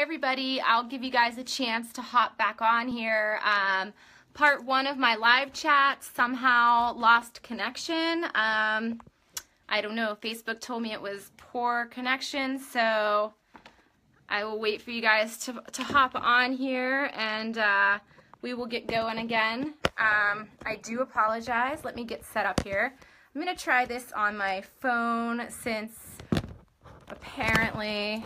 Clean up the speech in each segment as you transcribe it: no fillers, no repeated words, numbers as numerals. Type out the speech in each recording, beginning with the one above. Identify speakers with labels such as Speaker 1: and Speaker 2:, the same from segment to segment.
Speaker 1: Hi everybody, I'll give you guys a chance to hop back on here. Part one of my live chat somehow lost connection. I don't know, Facebook told me it was poor connection, so I will wait for you guys to hop on here and we will get going again. I do apologize. Let me get set up here. I'm going to try this on my phone since apparently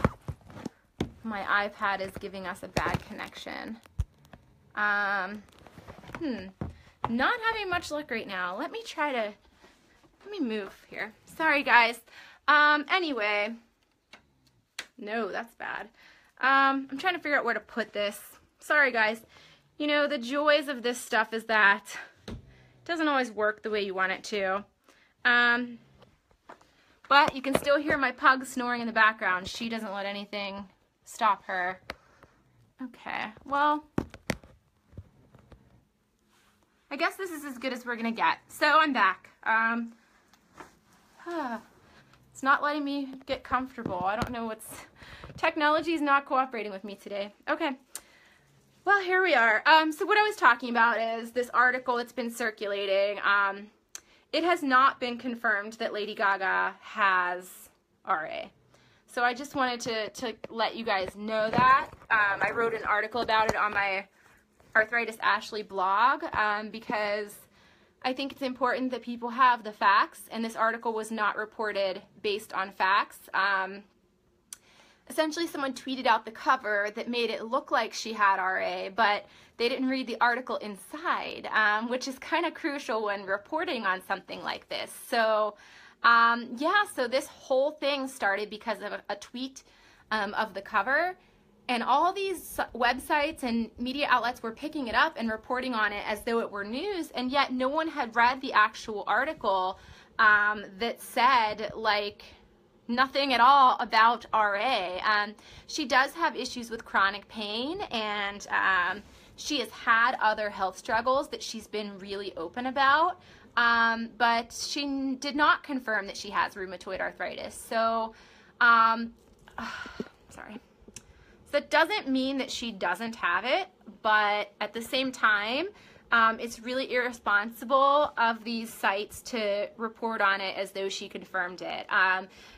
Speaker 1: my iPad is giving us a bad connection. Not having much luck right now. Let me move here. Sorry guys. Anyway, no, that's bad. I'm trying to figure out where to put this. Sorry guys. You know, the joys of this stuff is that it doesn't always work the way you want it to. But you can still hear my pug snoring in the background. She doesn't let anything stop her. Okay, well, I guess this is as good as we're gonna get. So I'm back. It's not letting me get comfortable. I don't know technology's not cooperating with me today. Okay, well, here we are. So what I was talking about is this article that's been circulating. It has not been confirmed that Lady Gaga has RA. So I just wanted to let you guys know that. I wrote an article about it on my Arthritis Ashley blog because I think it's important that people have the facts, and this article was not reported based on facts. Essentially, someone tweeted out the cover that made it look like she had RA, but they didn't read the article inside, which is kind of crucial when reporting on something like this. So yeah, so this whole thing started because of a tweet of the cover, and all these websites and media outlets were picking it up and reporting on it as though it were news, and yet no one had read the actual article that said, like, nothing at all about RA. She does have issues with chronic pain, and she has had other health struggles that she's been really open about. But she did not confirm that she has rheumatoid arthritis. So, sorry. So that doesn't mean that she doesn't have it, but at the same time, it's really irresponsible of these sites to report on it as though she confirmed it.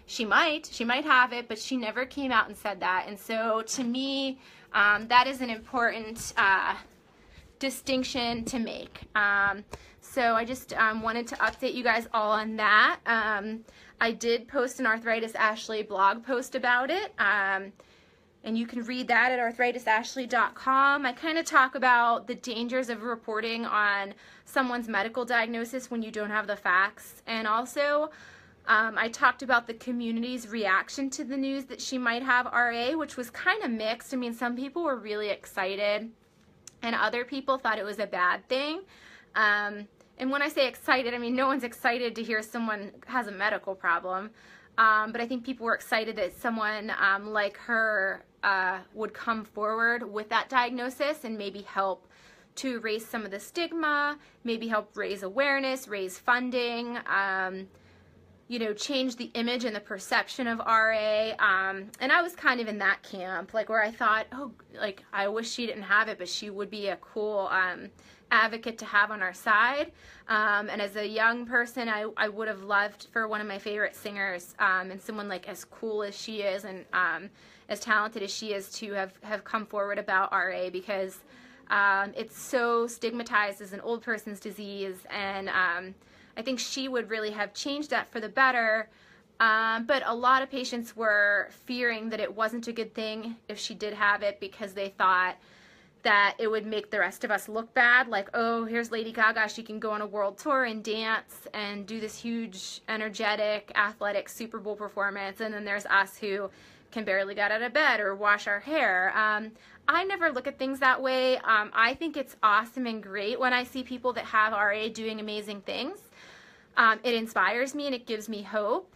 Speaker 1: She might have it, but she never came out and said that. And so to me, that is an important distinction to make. So I just wanted to update you guys all on that. I did post an Arthritis Ashley blog post about it, and you can read that at arthritisashley.com. I kind of talk about the dangers of reporting on someone's medical diagnosis when you don't have the facts, and also I talked about the community's reaction to the news that she might have RA, which was kind of mixed. I mean, some people were really excited, and other people thought it was a bad thing. And when I say excited, I mean no one's excited to hear someone has a medical problem. But I think people were excited that someone like her would come forward with that diagnosis and maybe help to raise some of the stigma, maybe help raise awareness, raise funding, you know, change the image and the perception of RA. And I was kind of in that camp, like where I thought, oh, like I wish she didn't have it, but she would be a cool advocate to have on our side. And as a young person, I would have loved for one of my favorite singers and someone like as cool as she is and as talented as she is to have come forward about RA, because it's so stigmatized as an old person's disease, and I think she would really have changed that for the better. But a lot of patients were fearing that it wasn't a good thing if she did have it, because they thought that it would make the rest of us look bad, like, oh, here's Lady Gaga, she can go on a world tour and dance and do this huge, energetic, athletic Super Bowl performance, and then there's us who can barely get out of bed or wash our hair. I never look at things that way. I think it's awesome and great when I see people that have RA doing amazing things. It inspires me and it gives me hope.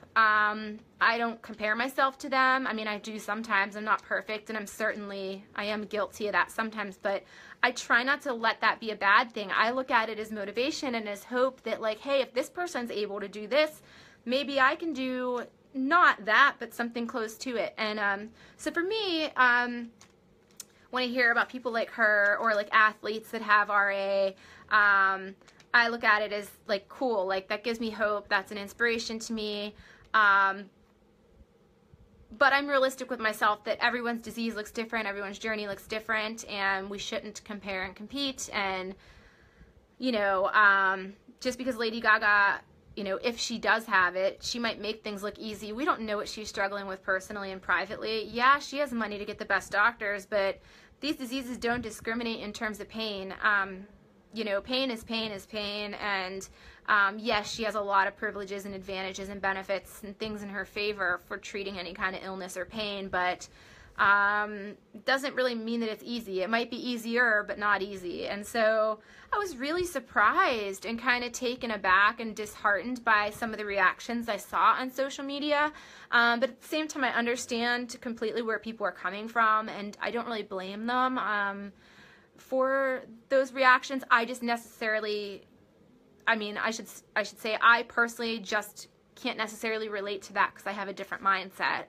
Speaker 1: I don't compare myself to them. I mean, I do sometimes. I'm not perfect, and I am guilty of that sometimes, but I try not to let that be a bad thing. I look at it as motivation and as hope that, like, hey, if this person's able to do this, maybe I can do not that, but something close to it. And so for me, when I hear about people like her or like athletes that have RA, I look at it as like cool, like that gives me hope, that's an inspiration to me. But I'm realistic with myself that everyone's disease looks different, everyone's journey looks different, and we shouldn't compare and compete. And, you know, just because Lady Gaga, you know, if she does have it, she might make things look easy. We don't know what she's struggling with personally and privately. Yeah, she has money to get the best doctors, but these diseases don't discriminate in terms of pain. You know, pain is pain is pain, and yes, she has a lot of privileges and advantages and benefits and things in her favor for treating any kind of illness or pain, but doesn't really mean that it's easy. It might be easier, but not easy. And so I was really surprised and kind of taken aback and disheartened by some of the reactions I saw on social media. But at the same time, I understand completely where people are coming from, and I don't really blame them for those reactions. I just necessarily, I mean, I should say I personally just can't necessarily relate to that because I have a different mindset.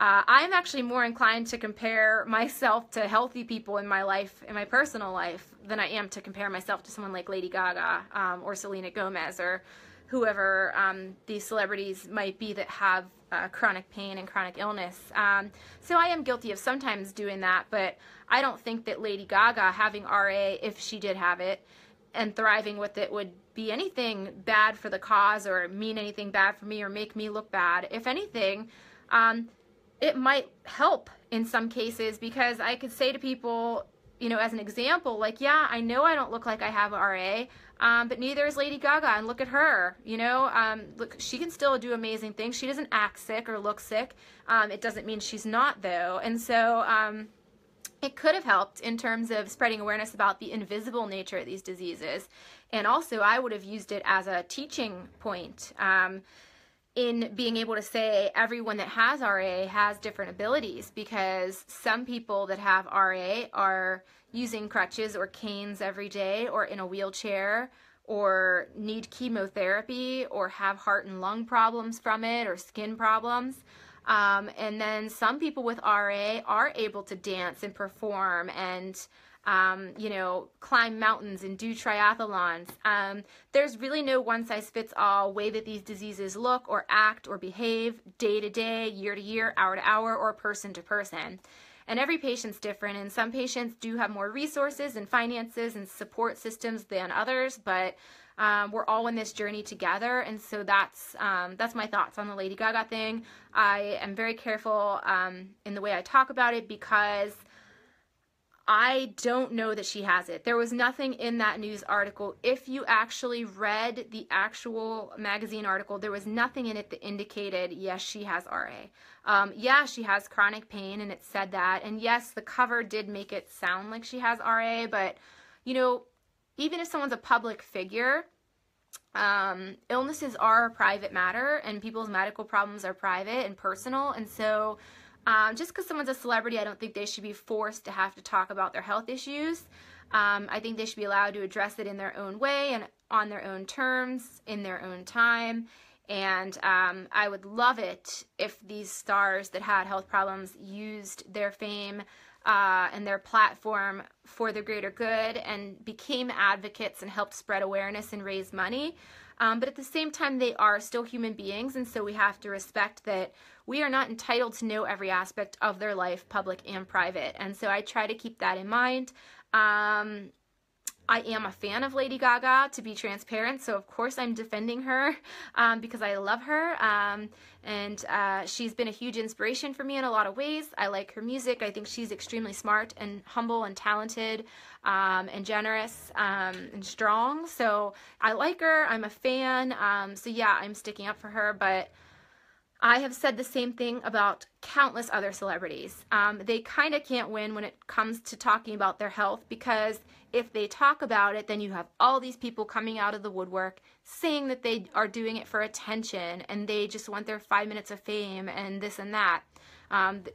Speaker 1: I'm actually more inclined to compare myself to healthy people in my life, in my personal life, than I am to compare myself to someone like Lady Gaga or Selena Gomez or whoever these celebrities might be that have chronic pain and chronic illness. So I am guilty of sometimes doing that, but I don't think that Lady Gaga having RA, if she did have it, and thriving with it would be anything bad for the cause or mean anything bad for me or make me look bad. If anything, it might help in some cases, because I could say to people, you know, as an example, like, yeah, I know I don't look like I have RA, but neither is Lady Gaga, and look at her, you know, look, she can still do amazing things. She doesn't act sick or look sick. It doesn't mean she's not, though. And so it could have helped in terms of spreading awareness about the invisible nature of these diseases. And also, I would have used it as a teaching point in being able to say everyone that has RA has different abilities, because some people that have RA are using crutches or canes every day, or in a wheelchair, or need chemotherapy, or have heart and lung problems from it, or skin problems. And then some people with RA are able to dance and perform and you know, climb mountains and do triathlons. There's really no one-size-fits-all way that these diseases look or act or behave day to day, year to year, hour to hour, or person to person. And every patient's different, and some patients do have more resources and finances and support systems than others, but we're all in this journey together. And so that's my thoughts on the Lady Gaga thing. I am very careful in the way I talk about it, because I don't know that she has it. There was nothing in that news article. If you actually read the actual magazine article, there was nothing in it that indicated, yes, she has RA. Yeah, she has chronic pain, and it said that. And yes, the cover did make it sound like she has RA, but, you know, even if someone's a public figure, illnesses are a private matter, and people's medical problems are private and personal. And so just because someone's a celebrity, I don't think they should be forced to have to talk about their health issues. I think they should be allowed to address it in their own way and on their own terms, in their own time. And I would love it if these stars that had health problems used their fame and their platform for the greater good and became advocates and helped spread awareness and raise money. But at the same time, they are still human beings, and so we have to respect that we are not entitled to know every aspect of their life, public and private. And so I try to keep that in mind. I am a fan of Lady Gaga, to be transparent, so of course I'm defending her because I love her, and she's been a huge inspiration for me in a lot of ways. I like her music. I think she's extremely smart and humble and talented and generous and strong, so I like her. I'm a fan, so yeah, I'm sticking up for her, but I have said the same thing about countless other celebrities. They kind of can't win when it comes to talking about their health, because if they talk about it, then you have all these people coming out of the woodwork saying that they are doing it for attention and they just want their 5 minutes of fame and this and that,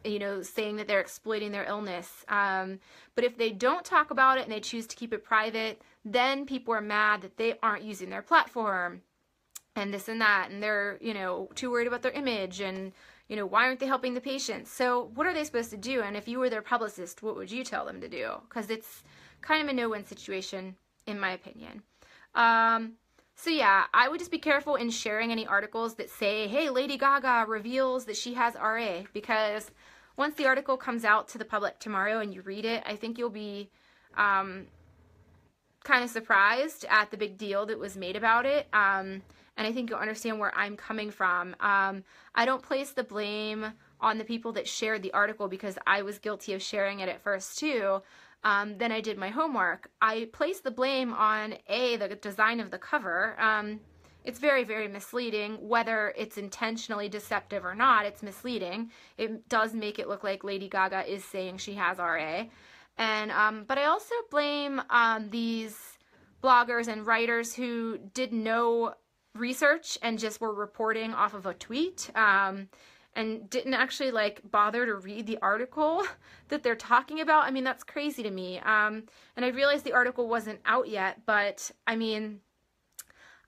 Speaker 1: you know, saying that they're exploiting their illness. But if they don't talk about it and they choose to keep it private, then people are mad that they aren't using their platform and this and that, and they're, you know, too worried about their image and, You know, why aren't they helping the patients? So what are they supposed to do? And if you were their publicist, what would you tell them to do? Because it's kind of a no-win situation, in my opinion. So yeah, I would just be careful in sharing any articles that say, hey, Lady Gaga reveals that she has RA, because once the article comes out to the public tomorrow and you read it, I think you'll be kind of surprised at the big deal that was made about it. And I think you'll understand where I'm coming from. I don't place the blame on the people that shared the article, because I was guilty of sharing it at first too. Then I did my homework. I place the blame on the design of the cover. It's very, very misleading. Whether it's intentionally deceptive or not, it's misleading. It does make it look like Lady Gaga is saying she has RA. And but I also blame these bloggers and writers who did no research and just were reporting off of a tweet, and didn't actually like bother to read the article that they're talking about. I mean, that's crazy to me. And I realized the article wasn't out yet, but I mean,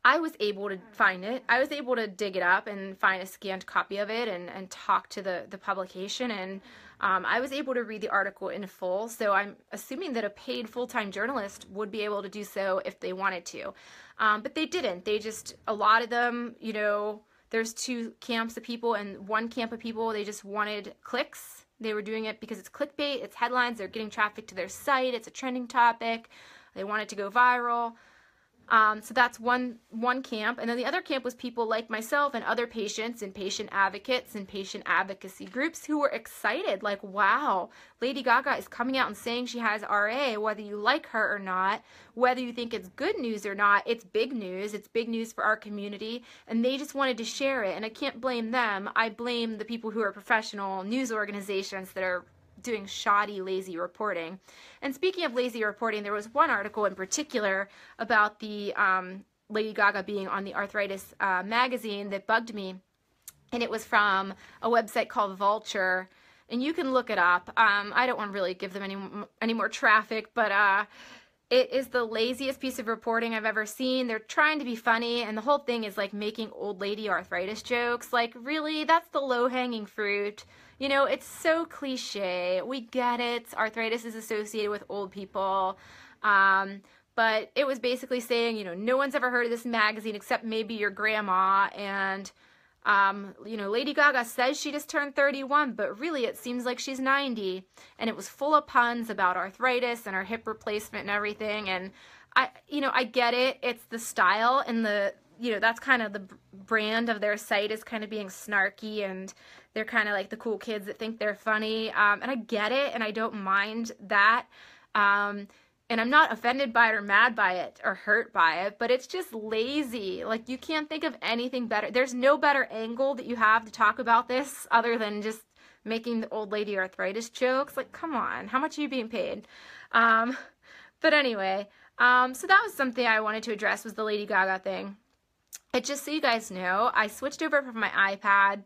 Speaker 1: I was able to find it. I was able to dig it up and find a scanned copy of it and talk to the publication, and I was able to read the article in full. So I'm assuming that a paid full-time journalist would be able to do so if they wanted to. But they didn't. They just, a lot of them, you know, there's two camps of people, and one camp of people, they just wanted clicks. They were doing it because it's clickbait, it's headlines, they're getting traffic to their site, it's a trending topic, they want it to go viral. So that's one camp. And then the other camp was people like myself and other patients and patient advocates and patient advocacy groups who were excited, like, wow, Lady Gaga is coming out and saying she has RA, whether you like her or not, whether you think it's good news or not, it's big news. It's big news for our community, and they just wanted to share it. And I can't blame them. I blame the people who are professional news organizations that are doing shoddy, lazy reporting. And speaking of lazy reporting, there was one article in particular about the Lady Gaga being on the Arthritis magazine that bugged me, and it was from a website called Vulture, and you can look it up. I don't want to really give them any more traffic, but it is the laziest piece of reporting I've ever seen. They're trying to be funny, and the whole thing is like making old lady arthritis jokes. Like, really? That's the low-hanging fruit. You know, it's so cliche. We get it. Arthritis is associated with old people. But it was basically saying, you know, no one's ever heard of this magazine except maybe your grandma. And, you know, Lady Gaga says she just turned 31, but really it seems like she's 90. And it was full of puns about arthritis and her hip replacement and everything. And I get it. It's the style and that's kind of the brand of their site, is kind of being snarky, and they're kind of like the cool kids that think they're funny. And I get it, and I don't mind that. And I'm not offended by it or mad by it or hurt by it, but it's just lazy. Like, you can't think of anything better. There's no better angle that you have to talk about this other than just making the old lady arthritis jokes. Like, come on, how much are you being paid? But anyway, so that was something I wanted to address, was the Lady Gaga thing. Just so you guys know, I switched over from my iPad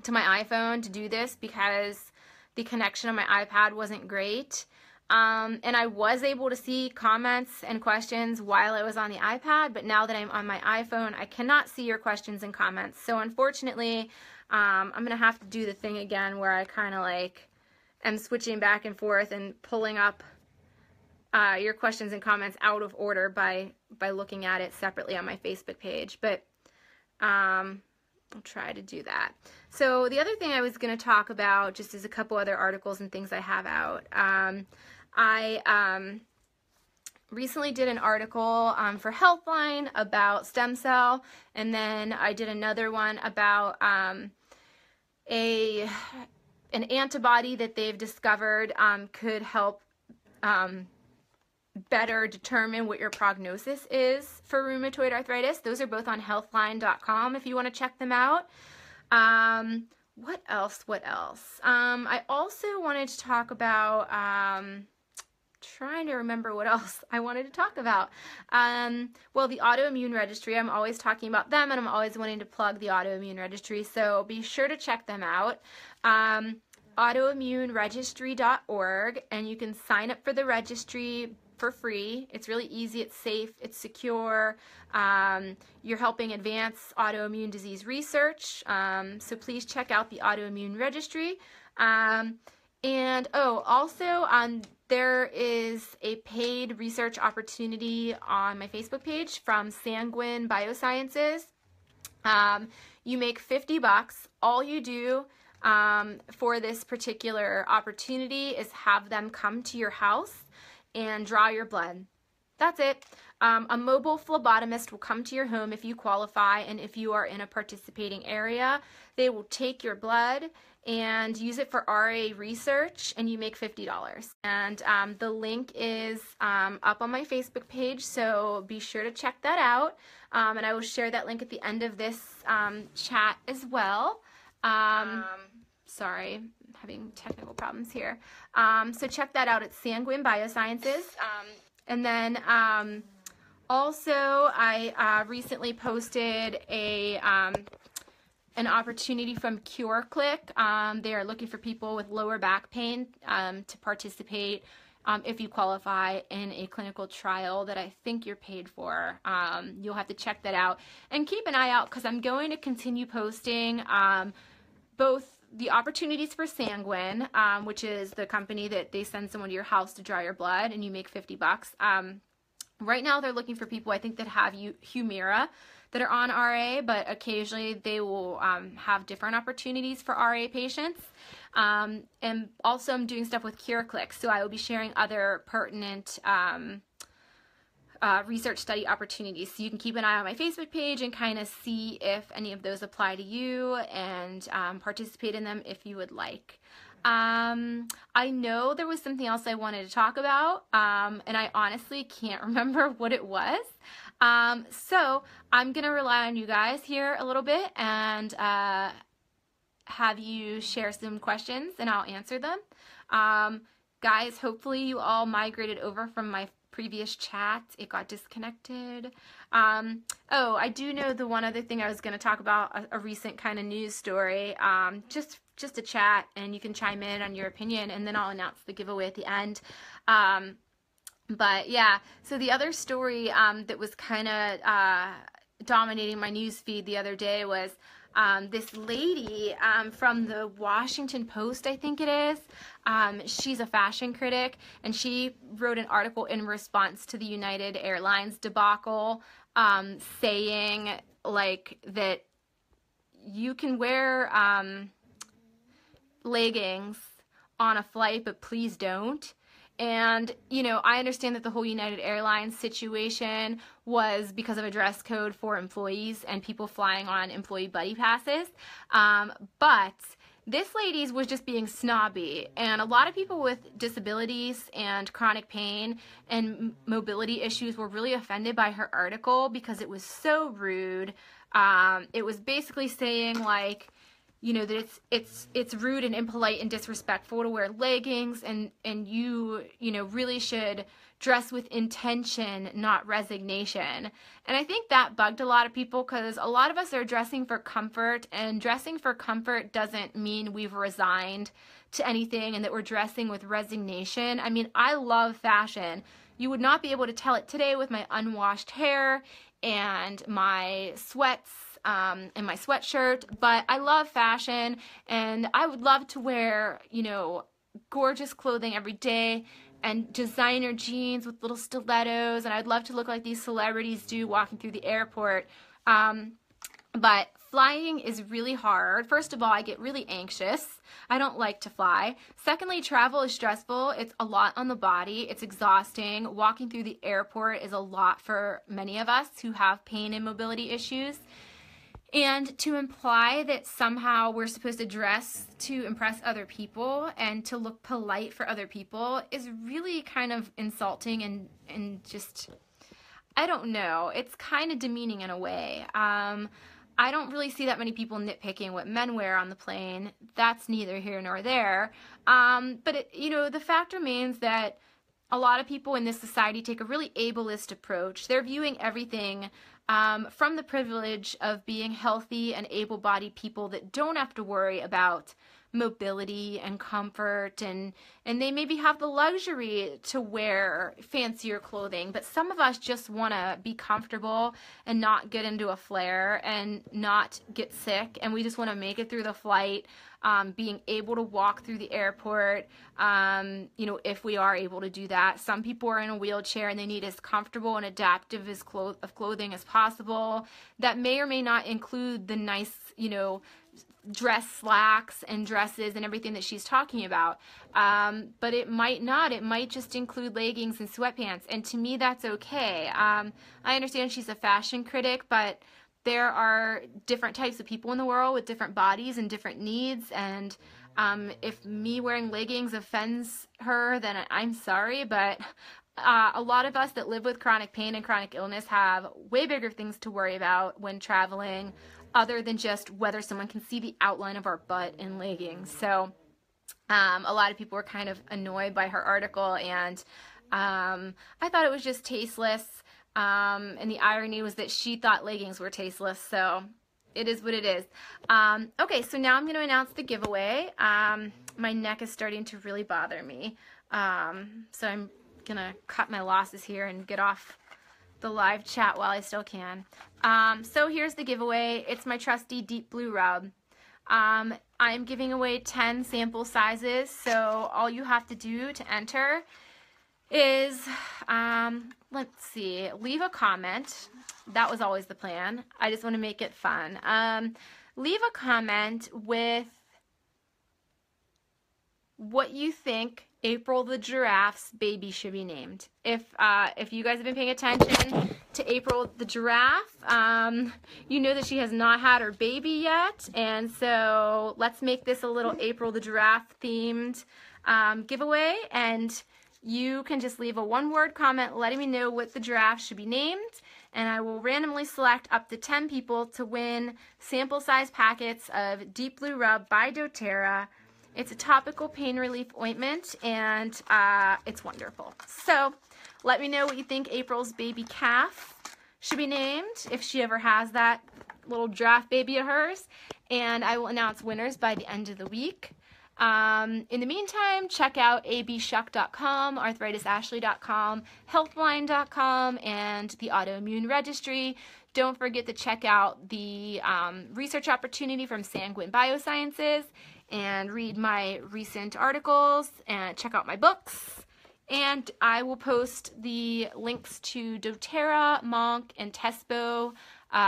Speaker 1: to my iPhone to do this because the connection on my iPad wasn't great. And I was able to see comments and questions while I was on the iPad, but now that I'm on my iPhone, I cannot see your questions and comments. So unfortunately, I'm going to have to do the thing again where I kind of like am switching back and forth and pulling up your questions and comments out of order by looking at it separately on my Facebook page. But I'll try to do that. So the other thing I was going to talk about, just as a couple other articles and things I have out, I recently did an article for Healthline about stem cell, and then I did another one about an antibody that they've discovered could help better determine what your prognosis is for rheumatoid arthritis. Those are both on healthline.com if you want to check them out. What else? I also wanted to talk about, trying to remember what else I wanted to talk about. Well, the autoimmune registry, I'm always talking about them, and I'm always wanting to plug the autoimmune registry, so be sure to check them out. Autoimmuneregistry.org, and you can sign up for the registry for free. It's really easy, it's safe, it's secure. You're helping advance autoimmune disease research, so please check out the autoimmune registry. There is a paid research opportunity on my Facebook page from Sanguine Biosciences. You make $50. All you do for this particular opportunity is have them come to your house and draw your blood. That's it. A mobile phlebotomist will come to your home if you qualify, and if you are in a participating area, they will take your blood and use it for RA research, and you make $50. And the link is up on my Facebook page, so be sure to check that out. And I will share that link at the end of this chat as well. Sorry, I'm having technical problems here. So check that out at Sanguine Biosciences. And then also I recently posted an opportunity from CureClick. They are looking for people with lower back pain to participate if you qualify in a clinical trial that I think you're paid for. You'll have to check that out. And keep an eye out, because I'm going to continue posting both the opportunities for Sanguine, which is the company that they send someone to your house to draw your blood and you make $50. Right now they're looking for people, I think, that have Humira, that are on RA, but occasionally they will have different opportunities for RA patients. And also I'm doing stuff with CureClick, so I will be sharing other pertinent research study opportunities. So you can keep an eye on my Facebook page and kind of see if any of those apply to you, and participate in them if you would like. I know there was something else I wanted to talk about, and I honestly can't remember what it was. So I'm going to rely on you guys here a little bit and have you share some questions and I'll answer them. Guys, hopefully you all migrated over from my previous chat. It got disconnected. Oh, I do know the one other thing I was going to talk about, a recent kind of news story, just a chat, and you can chime in on your opinion, and then I'll announce the giveaway at the end. But yeah, so the other story that was kind of dominating my news feed the other day was this lady from the Washington Post, I think it is. She's a fashion critic, and she wrote an article in response to the United Airlines debacle, saying like that you can wear leggings on a flight, but please don't. And, you know, I understand that the whole United Airlines situation was because of a dress code for employees and people flying on employee buddy passes. But this lady was just being snobby, and a lot of people with disabilities and chronic pain and mobility issues were really offended by her article because it was so rude. It was basically saying, like, you know, that it's rude and impolite and disrespectful to wear leggings, and you know, really should dress with intention, not resignation. And I think that bugged a lot of people, because a lot of us are dressing for comfort, and dressing for comfort doesn't mean we've resigned to anything and that we're dressing with resignation. I mean, I love fashion. You would not be able to tell it today with my unwashed hair and my sweats and my sweatshirt, but I love fashion, and I would love to wear, you know, gorgeous clothing every day and designer jeans with little stilettos, and I'd love to look like these celebrities do walking through the airport. But flying is really hard. First of all, I get really anxious. I don't like to fly. Secondly, travel is stressful. It's a lot on the body. It's exhausting. Walking through the airport is a lot for many of us who have pain and mobility issues. And to imply that somehow we're supposed to dress to impress other people and to look polite for other people is really kind of insulting and just, I don't know, it's kind of demeaning in a way. I don't really see that many people nitpicking what men wear on the plane. That's neither here nor there. But it, you know, the fact remains that a lot of people in this society take a really ableist approach. They're viewing everything from the privilege of being healthy and able-bodied people that don't have to worry about mobility and comfort, and they maybe have the luxury to wear fancier clothing, but some of us just want to be comfortable and not get into a flare and not get sick, and we just want to make it through the flight, being able to walk through the airport, you know, if we are able to do that. Some people are in a wheelchair and they need as comfortable and adaptive as clothing as possible. That may or may not include the nice, you know, dress slacks and dresses and everything that she's talking about, but it might not. It might just include leggings and sweatpants, and to me that's okay. I understand she's a fashion critic, but there are different types of people in the world with different bodies and different needs, and if me wearing leggings offends her, then I'm sorry, but a lot of us that live with chronic pain and chronic illness have way bigger things to worry about when traveling, other than just whether someone can see the outline of our butt in leggings. So a lot of people were kind of annoyed by her article, and I thought it was just tasteless. And the irony was that she thought leggings were tasteless, so it is what it is. Okay, so now I'm going to announce the giveaway. My neck is starting to really bother me, so I'm going to cut my losses here and get off the live chat while I still can. So here's the giveaway. It's my trusty Deep Blue Rub. I'm giving away 10 sample sizes, so all you have to do to enter is, let's see, leave a comment. That was always the plan. I just want to make it fun. Leave a comment with what you think April the giraffe's baby should be named. If you guys have been paying attention to April the giraffe, you know that she has not had her baby yet, and so let's make this a little April the giraffe themed giveaway, and you can just leave a one-word comment letting me know what the giraffe should be named, and I will randomly select up to 10 people to win sample size packets of Deep Blue Rub by doTERRA. It's a topical pain relief ointment, and it's wonderful. So let me know what you think April's baby calf should be named, if she ever has that little giraffe baby of hers, and I will announce winners by the end of the week. In the meantime, check out abshuck.com, arthritisashley.com, healthline.com, and the autoimmune registry. Don't forget to check out the research opportunity from Sanguine Biosciences, and read my recent articles, and check out my books. And I will post the links to doTERRA, Monk, and Tespo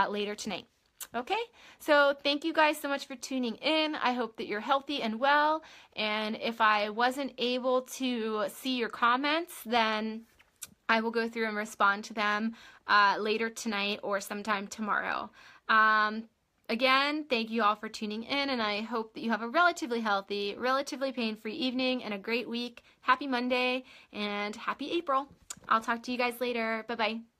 Speaker 1: later tonight. Okay, so thank you guys so much for tuning in. I hope that you're healthy and well, and if I wasn't able to see your comments, then I will go through and respond to them later tonight or sometime tomorrow. Again, thank you all for tuning in, and I hope that you have a relatively healthy, relatively pain-free evening and a great week. Happy Monday, and happy April. I'll talk to you guys later. Bye-bye.